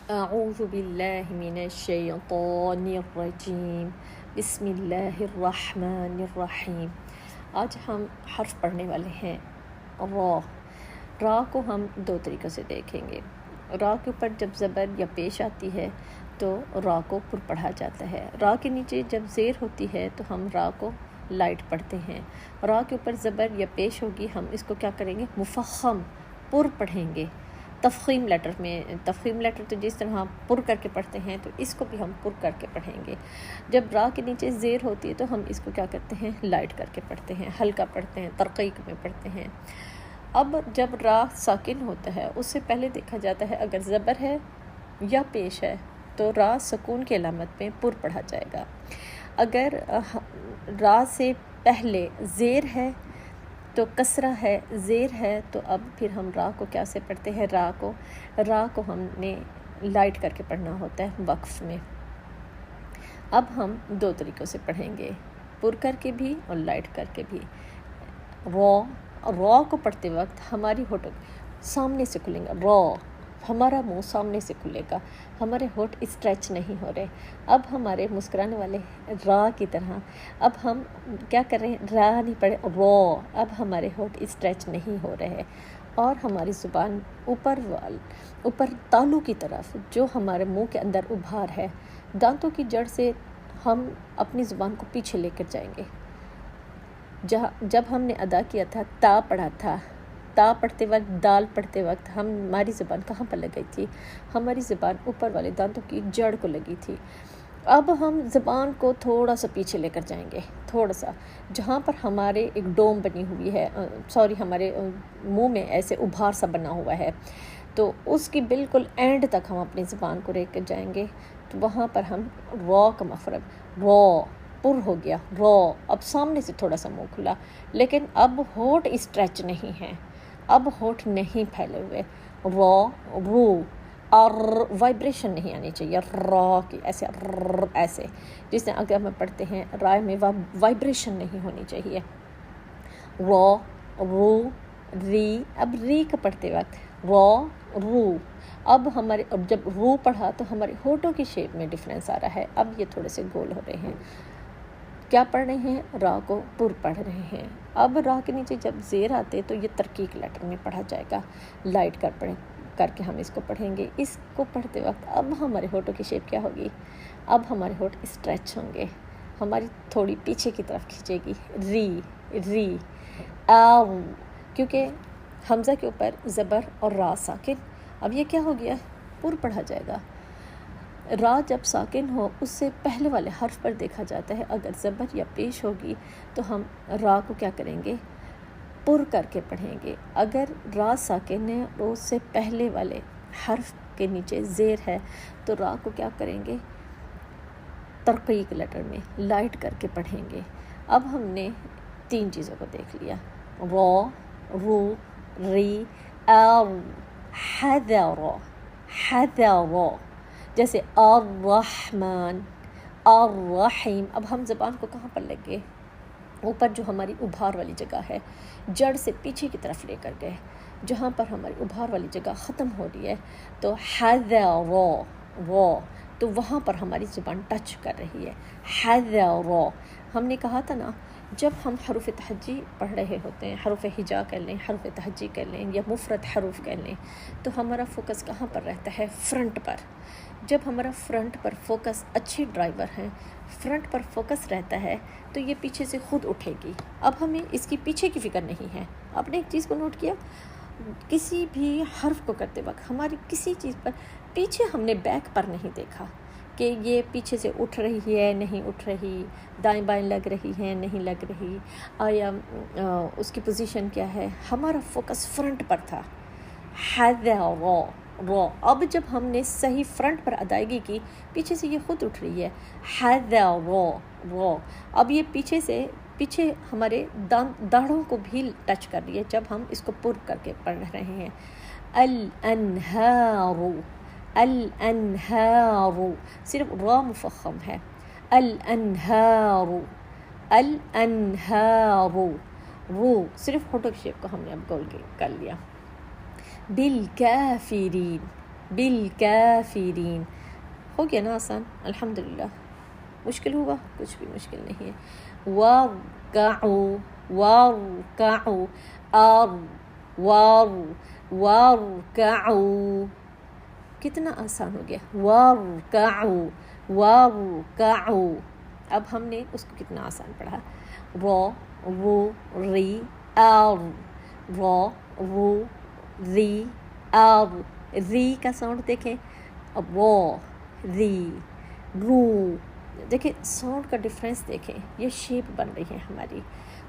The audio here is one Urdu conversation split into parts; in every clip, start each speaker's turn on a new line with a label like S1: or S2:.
S1: اعوذ باللہ من الشیطان الرجیم بسم اللہ الرحمن الرحیم۔ آج ہم حرف پڑھنے والے ہیں را۔ را کو ہم دو طریقوں سے دیکھیں گے۔ را کے اوپر جب زبر یا پیش آتی ہے تو را کو پر پڑھا جاتا ہے۔ را کے نیچے جب زیر ہوتی ہے تو ہم را کو لائٹ پڑھتے ہیں۔ را کے اوپر زبر یا پیش ہوگی، ہم اس کو کیا کریں گے؟ مفخم پر پڑھیں گے۔ تفخیم لیٹر تو جس طرح ہم پر کر کے پڑھتے ہیں تو اس کو بھی ہم پر کر کے پڑھیں گے۔ جب را کے نیچے زیر ہوتی ہے تو ہم اس کو کیا کرتے ہیں؟ لائٹ کر کے پڑھتے ہیں، ہلکا پڑھتے ہیں، ترقیق میں پڑھتے ہیں۔ اب جب را ساکن ہوتا ہے اس سے پہلے دیکھا جاتا ہے اگر زبر ہے یا پیش ہے تو را سکون کی علامت میں پر پڑھا جائے گا۔ اگر را سے پہلے زیر ہے تو کسرہ ہے، زیر ہے، تو اب پھر ہم را کو کیسے پڑھتے ہیں؟ را کو ہم نے لائٹ کر کے پڑھنا ہوتا ہے وقف میں۔ اب ہم دو طریقوں سے پڑھیں گے، پر کر کے بھی اور لائٹ کر کے بھی۔ را کو پڑھتے وقت ہماری ہونٹ سامنے سے کھلیں گا، را، ہمارا منہ سامنے سے کھلے گا، ہمارے ہونٹ اسٹریچ نہیں ہو رہے۔ اب ہمارے مسکرانے والے را کی طرح اب ہم کیا کر رہے ہیں؟ را نہیں پڑھے، را۔ اب ہمارے ہونٹ اسٹریچ نہیں ہو رہے اور ہماری زبان اوپر تالو کی طرف جو ہمارے منہ کے اندر ابھار ہے، دانتوں کی جڑ سے ہم اپنی زبان کو پیچھے لے کر جائیں گے۔ جب ہم نے ادا کیا تھا، تا پڑھا تھا، تا پڑھتے وقت، دال پڑھتے وقت ہماری زبان کہاں پر لگی تھی؟ ہماری زبان اوپر والے دانتوں کی جڑ کو لگی تھی۔ اب ہم زبان کو تھوڑا سا پیچھے لے کر جائیں گے، تھوڑا سا، جہاں پر ہمارے ایک ڈوم بنی ہوئی ہے، ہمارے منہ میں ایسے ابھار سا بنا ہوا ہے، تو اس کی بالکل اینڈ تک ہم اپنی زبان کو لے کر جائیں گے، تو وہاں پر ہم را کا مخرج، را، پر ہو گیا، را۔ اب سامنے سے تھوڑا سا منہ کھلا، لیکن اب ہونٹ اسٹریچ نہیں ہے، اب ہونٹ نہیں پھیلے ہوئے، را، رو، اور وائبریشن نہیں آنی چاہیے را کی، ایسے جس طرح اگر ہم پڑھتے ہیں رائے میں وائبریشن نہیں ہونی چاہیے، را، رو، ری۔ اب ری کا پڑھتے وقت را، رو۔ اب جب رو پڑھا تو ہمارے ہونٹوں کی شیپ میں ڈفرینس آ رہا ہے، اب یہ تھوڑے سے گول ہو رہے ہیں۔ کیا پڑھ رہے ہیں؟ را کو پر پڑھ رہے ہیں۔ اب را کے نیچے جب زیر آتے تو یہ ترقیق لیٹر میں پڑھا جائے گا، لائٹ کر کے ہم اس کو پڑھیں گے۔ اس کو پڑھتے وقت اب ہمارے ہونٹوں کی شیپ کیا ہوگی؟ اب ہمارے ہونٹ اسٹریچ ہوں گے، ہماری تھوڑی پیچھے کی طرف کھینچے گی، ری، آو، کیونکہ حمزہ کے اوپر زبر اور را ساکن۔ اب یہ کیا ہو گیا؟ پر پڑھا جائے گا۔ را جب ساکن ہو اس سے پہلے والے حرف پر دیکھا جاتا ہے اگر زبر یا پیش ہوگی تو ہم را کو کیا کریں گے؟ پر کر کے پڑھیں گے۔ اگر را ساکن ہے اور اس سے پہلے والے حرف کے نیچے زیر ہے تو را کو کیا کریں گے؟ ترقیق لیٹر میں لائٹ کر کے پڑھیں گے۔ اب ہم نے تین چیزوں کو دیکھ لیا، را، رو، ری، آو، حذر، جیسے الرحمن، الرحیم۔ اب ہم زبان کو کہاں پر لگے؟ اوپر جو ہماری ابھار والی جگہ ہے، جڑ سے پیچھے کی طرف لے کر گئے، جہاں پر ہماری ابھار والی جگہ ختم ہو رہی ہے تو حذر، تو وہاں پر ہماری زبان ٹچ کر رہی ہے، حذر۔ ہم نے کہا تھا نا، جب ہم حروف تہجی پڑھ رہے ہوتے ہیں، حروف ہجا کہہ لیں، حروف تہجی کہہ لیں یا مفرد حروف کہہ لیں، تو ہمارا فوکس کہاں پر رہتا ہے؟ فرنٹ پر۔ جب ہمارا فرنٹ پر فوکس، اچھی ڈرائیور ہیں، فرنٹ پر فوکس رہتا ہے تو یہ پیچھے سے خود اٹھے گی۔ اب ہمیں اس کی پیچھے کی فکر نہیں ہے۔ آپ نے ایک چیز کو نوٹ کیا، کسی بھی حرف کو کرتے وقت ہماری کسی چیز پر پیچھے ہم نے بیک پر نہیں دیکھا کہ یہ پیچھے سے اٹھ رہی ہے، نہیں اٹھ رہی، دائیں بائیں لگ رہی ہے، نہیں لگ رہی، آیا اس کی پوزیشن کیا ہے؟ ہمارا فوکس فرنٹ پر تھا، حذر، را۔ اب جب ہم نے صحیح فرنٹ پر ادائیگی کی، پیچھے سے یہ خود اٹھ رہی ہے، حذر، را۔ اب یہ پیچھے ہمارے داڑھوں کو بھی ٹچ کر رہی ہے جب ہم اس کو پر کر کے پڑھ رہے ہیں، الانہار، صرف را مفخم ہے، الانہار، رو، صرف ہونٹوں کی شیپ کو ہم نے اب گول کر لیا، بالکافرین، بالکافرین. ہو گیا نا آسان الحمدللہ. مشکل ہوا؟ کچھ بھی مشکل نہیں ہے. وارکعوا وارکعوا وارکعوا. کتنا آسان ہو گیا. وارکعوا وارکعوا. اب ہم نے اس کو کتنا آسان پڑھا. رو ری آر ری آر. ری کا ساؤنڈ دیکھیں. اب ری رو. دیکھیں ساؤنڈ کا ڈفرینس دیکھیں. یہ شیپ بن رہی ہے ہماری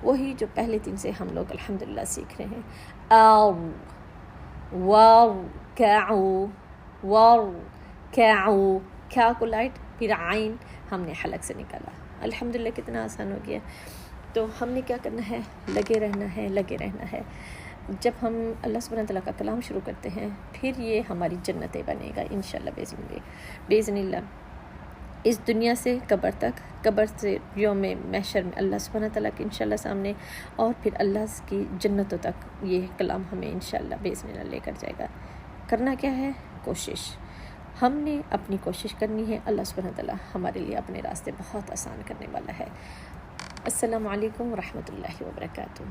S1: وہی جو پہلے دن سے ہم لوگ الحمدللہ سیکھ رہے ہیں. آر وارکعوا وارکعوا. کیا کو لائٹ پھر عین ہم نے حلق سے نکالا. الحمدللہ کتنا آسان ہو گیا. تو ہم نے کیا کرنا ہے؟ لگے رہنا ہے لگے رہنا ہے. جب ہم اللہ سبحانہ تعالیٰ کا کلام شروع کرتے ہیں پھر یہ ہماری جنتیں بنے گا انشاءاللہ باذن اللہ. اس دنیا سے قبر تک، قبر سے یوم محشر میں اللہ سبحانہ تعالیٰ کے انشاءاللہ سامنے، اور پھر اللہ کی جنتوں تک یہ کلام ہمیں انشاءاللہ باذن اللہ لے کر جائے گا. کرنا کیا ہے؟ کوشش. ہم نے اپنی کوشش کرنی ہے. اللہ سبحانہ تعالیٰ ہمارے لیے اپنے راستے بہت آسان کرنے والا ہے. السلام علیکم ورحمۃ اللہ وبرکاتہ.